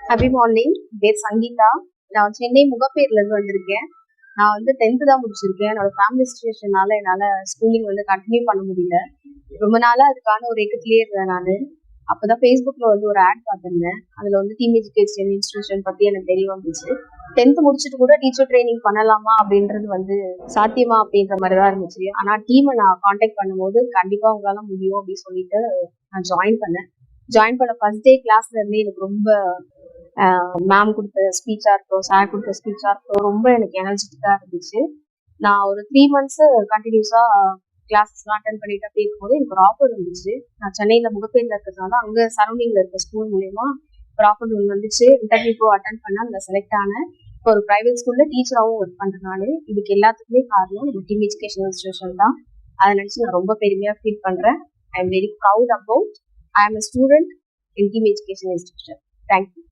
Happy morning. பேர் சங்கீதா. நான் சென்னை முகப்பேர்ல இருந்து வந்திருக்கேன். நான் வந்து 10th தான் முடிச்சிருக்கேன். என்னோட ஃபேமிலி சுச்சுவேஷனால என்னால ஸ்கூலிங் வந்து கண்டினியூ பண்ண முடியல. ரொம்ப நாளா அதுக்கான ஒரு ஏக்கத்திலேயே இருந்தேன் நானு. அப்பதான் Facebookல வந்து ஒரு ஆட் பார்த்திருந்தேன். அதுல வந்து டீம் எஜுகேஷன் இன்ஸ்டிடியூஷன் பத்தி எனக்கு தெரிய வந்துச்சு. 10th முடிச்சுட்டு கூட டீச்சர் ட்ரைனிங் பண்ணலாமா அப்படின்றது வந்து சாத்தியமா அப்படின்ற மாதிரி தான் இருந்துச்சு. ஆனா டீமை நான் காண்டாக்ட் பண்ணும்போது கண்டிப்பா உங்களால முடியும் அப்படின்னு சொல்லிட்டு நான் ஜாயின் பண்ணேன். ஜாயின் பண்ண ஃபர்ஸ்ட் டே கிளாஸ்ல இருந்தே எனக்கு ரொம்ப மேம் கொடுத்த ஸ்பீச்சா இருக்கட்டும், சார் கொடுத்த ஸ்பீச்சா இருக்கட்டும், ரொம்ப எனக்கு எனர்ஜெட்டிக்கா இருந்துச்சு. நான் ஒரு 3 months கண்டினியூஸா கிளாஸஸ்லாம் அட்டன் பண்ணிட்டு அப்படி இருக்கும்போது எனக்கு ஒரு ஆஃபர் இருந்துச்சு. நான் சென்னையில முகப்பேர்ல இருக்கிறதுனால அங்க சரௌண்டிங்ல இருக்க ஸ்கூல் மூலியமா ஒரு ஆஃபர் ஒன்று வந்துச்சு. இன்டர்வியூ அட்டன் பண்ண அதுல செலக்ட் ஆனேன். இப்போ ஒரு பிரைவேட் ஸ்கூல்ல டீச்சராகவும் ஒர்க் பண்றேன் நானு. இதுக்கு எல்லாத்துக்குமே காரணம் நம்ம டீம் எஜுகேஷன் இன்ஸ்டிடியூஷன் தான். அதை நினைச்சு நான் ரொம்ப பெருமையா ஃபீல் பண்றேன். I am very proud about I am a student in Team Education Institution. Thank you.